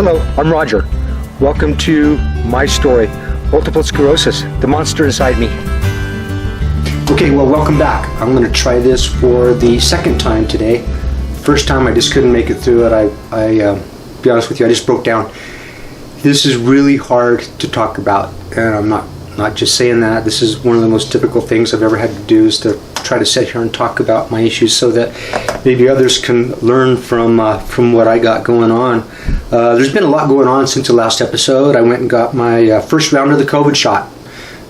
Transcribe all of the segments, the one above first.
Hello, I'm Roger. Welcome to my story, multiple sclerosis, the monster inside me. Okay, well, welcome back. I'm going to try this for the second time today. First time I just couldn't make it through it. I be honest with you, I just broke down. This is really hard to talk about, and I'm not just saying that. This is one of the most difficult things I've ever had to do, is to try to sit here and talk about my issues so that maybe others can learn from what I got going on. There's been a lot going on since the last episode. I went and got my first round of the COVID shot.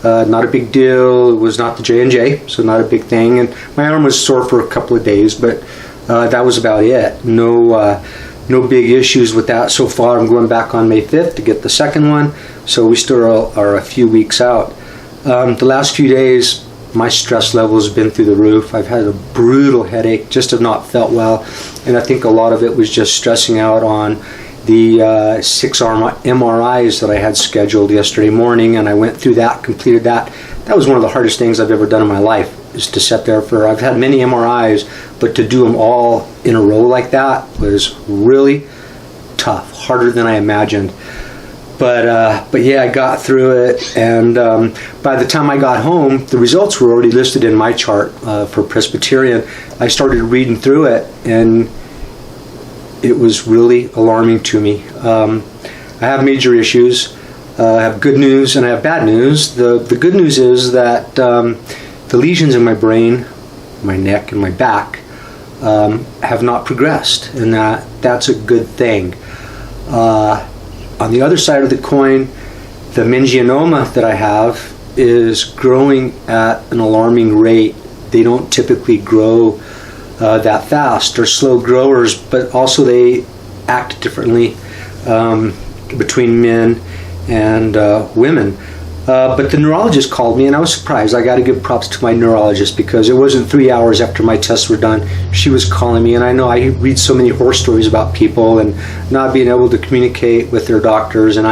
Not a big deal. It was not the J&J, so not a big thing. And my arm was sore for a couple of days, but that was about it. No big issues with that so far. I'm going back on May 5th to get the second one, so we still are a few weeks out. The last few days, my stress level has been through the roof. I've had a brutal headache, just have not felt well, and I think a lot of it was just stressing out on the 6 MRIs that I had scheduled yesterday morning, and I went through that, completed that. That was one of the hardest things I've ever done in my life, is to sit there I've had many MRIs, but to do them all in a row like that was really tough, harder than I imagined. But yeah, I got through it, and by the time I got home, the results were already listed in my chart for Presbyterian. I started reading through it, and it was really alarming to me. I have major issues. I have good news and I have bad news. The good news is that the lesions in my brain, my neck, and my back have not progressed, and that's a good thing. On the other side of the coin, the meningioma that I have is growing at an alarming rate. They don't typically grow that fast. They're slow growers, but also they act differently between men and women. But the neurologist called me, and I was surprised. I got to give props to my neurologist, because it wasn't 3 hours after my tests were done. She was calling me, and I know I read so many horror stories about people and not being able to communicate with their doctors, and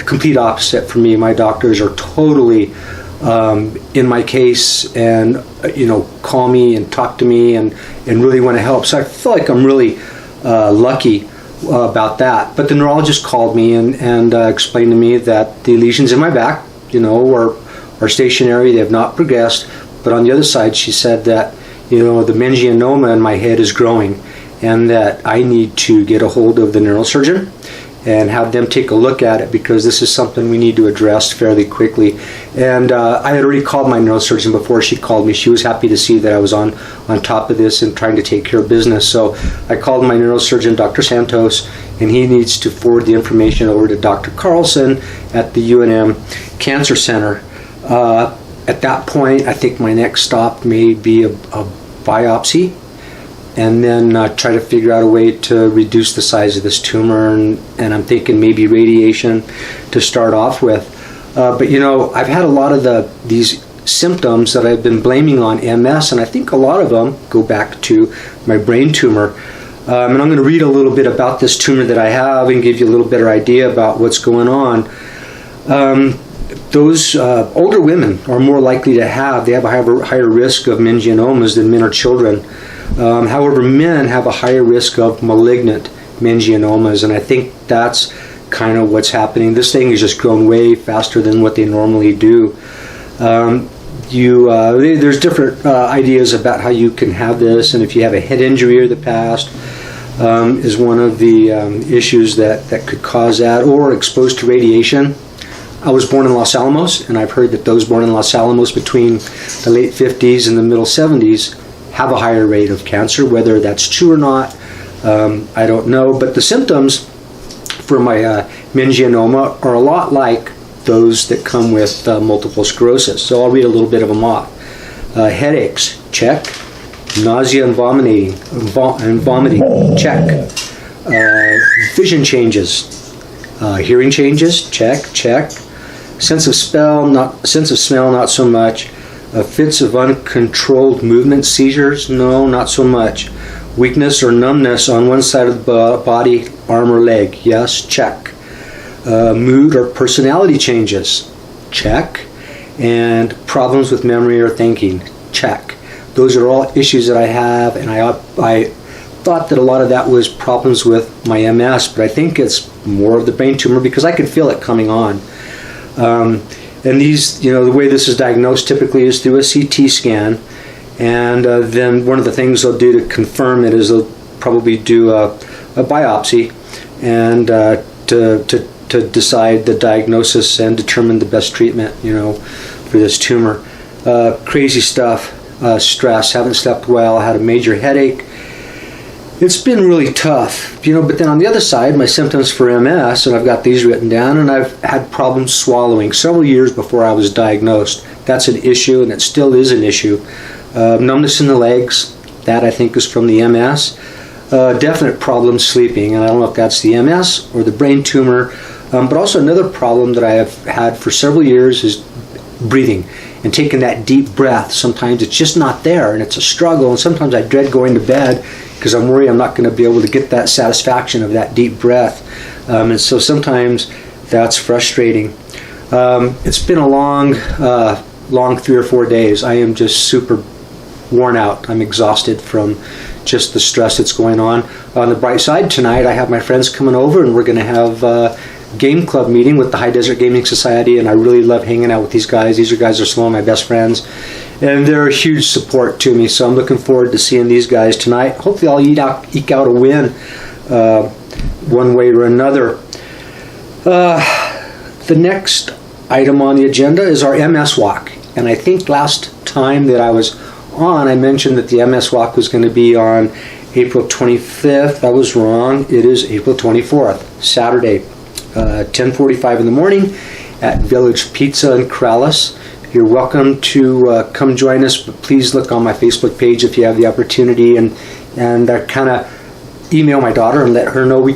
complete opposite for me. My doctors are totally in my case, and call me and talk to me and really want to help. So I feel like I'm really lucky about that. But the neurologist called me and explained to me that the lesions in my back, are stationary. They have not progressed. But on the other side, she said that the meningioma in my head is growing, and that I need to get a hold of the neurosurgeon and have them take a look at it, because this is something we need to address fairly quickly. And I had already called my neurosurgeon before she called me. She was happy to see that I was on top of this and trying to take care of business. So I called my neurosurgeon, Dr. Santos, and he needs to forward the information over to Dr. Carlson at the UNM Cancer Center. At that point, I think my next stop may be a biopsy, and then try to figure out a way to reduce the size of this tumor, and I'm thinking maybe radiation to start off with. But I've had a lot of these symptoms that I've been blaming on MS, and I think a lot of them go back to my brain tumor. And I'm going to read a little bit about this tumor that I have and give you a little better idea about what's going on. Those older women are more likely to have a higher risk of meningiomas than men or children. However, men have a higher risk of malignant meningiomas, and I think that's kind of what's happening. This thing has just grown way faster than what they normally do. There's different ideas about how you can have this, and if you have a head injury of the past, is one of the issues that could cause that, or exposed to radiation. I was born in Los Alamos, and I've heard that those born in Los Alamos between the late 50s and the middle 70s have a higher rate of cancer. Whether that's true or not, I don't know. But the symptoms for my meningioma are a lot like those that come with multiple sclerosis. So I'll read a little bit of them off. Headaches, check. Nausea and vomiting, check. Vision changes. Hearing changes, check. Sense of smell, not so much. Fits of uncontrolled movement, seizures, no, not so much. Weakness or numbness on one side of the body, arm or leg, yes, check. Mood or personality changes, check. And problems with memory or thinking, check. Those are all issues that I have, and I thought that a lot of that was problems with my MS, but I think it's more of the brain tumor because I could feel it coming on. And these, the way this is diagnosed typically is through a CT scan. And then one of the things they'll do to confirm it is they'll probably do a biopsy and to decide the diagnosis and determine the best treatment, for this tumor. Crazy stuff, stress, haven't slept well, had a major headache. It's been really tough, but then on the other side, my symptoms for MS, and I've got these written down, and I've had problems swallowing several years before I was diagnosed. That's an issue, and it still is an issue. Numbness in the legs, that I think is from the MS. Definite problem sleeping, and I don't know if that's the MS or the brain tumor, but also another problem that I have had for several years is breathing and taking that deep breath. Sometimes it's just not there, and it's a struggle, and sometimes I dread going to bed because I'm worried I'm not going to be able to get that satisfaction of that deep breath. And so sometimes that's frustrating. It's been a long 3 or 4 days. I am just super worn out. I'm exhausted from just the stress that's going on. On the bright side, tonight I have my friends coming over, and we're going to have a game club meeting with the High Desert Gaming Society, and I really love hanging out with these guys. These guys are some of my best friends, and they're a huge support to me, so I'm looking forward to seeing these guys tonight. Hopefully I'll eke out a win one way or another. The next item on the agenda is our MS Walk, and I think last time that I was on, I mentioned that the MS Walk was going to be on April 25th. I was wrong. It is April 24th, Saturday, 10:45 in the morning at Village Pizza in Corrales. You're welcome to come join us, but please look on my Facebook page if you have the opportunity, and kind of email my daughter and let her know we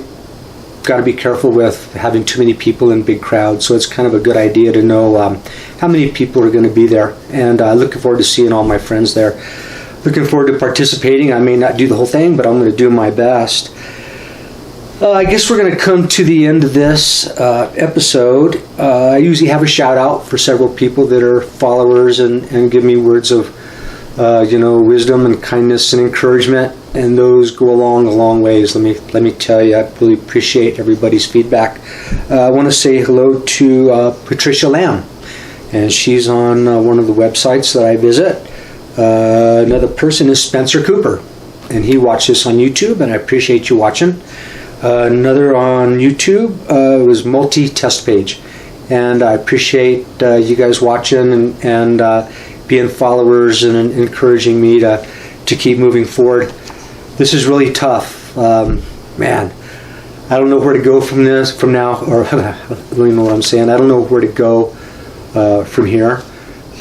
got to be careful with having too many people in big crowds. So it's kind of a good idea to know how many people are going to be there, and looking forward to seeing all my friends there. Looking forward to participating. I may not do the whole thing, but I'm going to do my best. I guess we're going to come to the end of this episode. I usually have a shout out for several people that are followers and give me words of wisdom and kindness and encouragement, and those go a long ways. Let me tell you, I really appreciate everybody's feedback. I want to say hello to Patricia Lamb, and she's on one of the websites that I visit. Another person is Spencer Cooper, and he watched this on YouTube, and I appreciate you watching. Another on YouTube was Multi-Test Page, and I appreciate you guys watching and being followers and encouraging me to keep moving forward. This is really tough, man. I don't know where to go from now, or I don't even know what I'm saying. I don't know where to go from here.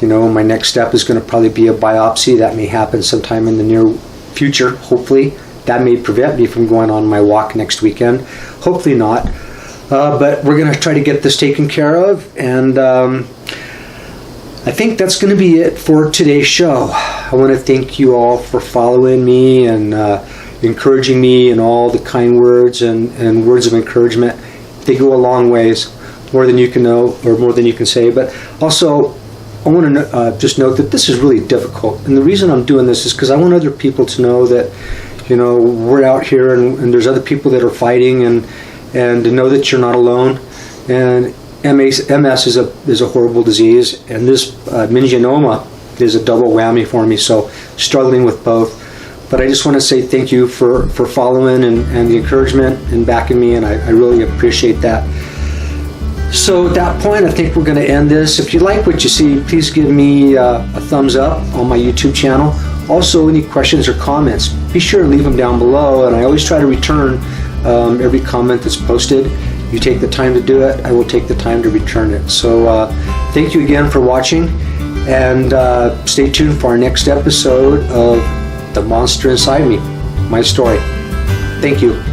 My next step is going to probably be a biopsy. That may happen sometime in the near future, hopefully. That may prevent me from going on my walk next weekend. Hopefully not. But we're going to try to get this taken care of. And I think that's going to be it for today's show. I want to thank you all for following me and encouraging me, and all the kind words and words of encouragement. They go a long ways, more than you can know or more than you can say. But also, I want to just note that this is really difficult. And the reason I'm doing this is because I want other people to know that we're out here, and there's other people that are fighting, and to know that you're not alone. And MS is a horrible disease, and this meningioma is a double whammy for me, so struggling with both. But I just want to say thank you for following and the encouragement and backing me, and I really appreciate that. So at that point, I think we're going to end this. If you like what you see, please give me a thumbs up on my YouTube channel. Also, any questions or comments, be sure to leave them down below, and I always try to return every comment that's posted. You take the time to do it, I will take the time to return it. So thank you again for watching, and stay tuned for our next episode of The Monster Inside Me, my story. Thank you.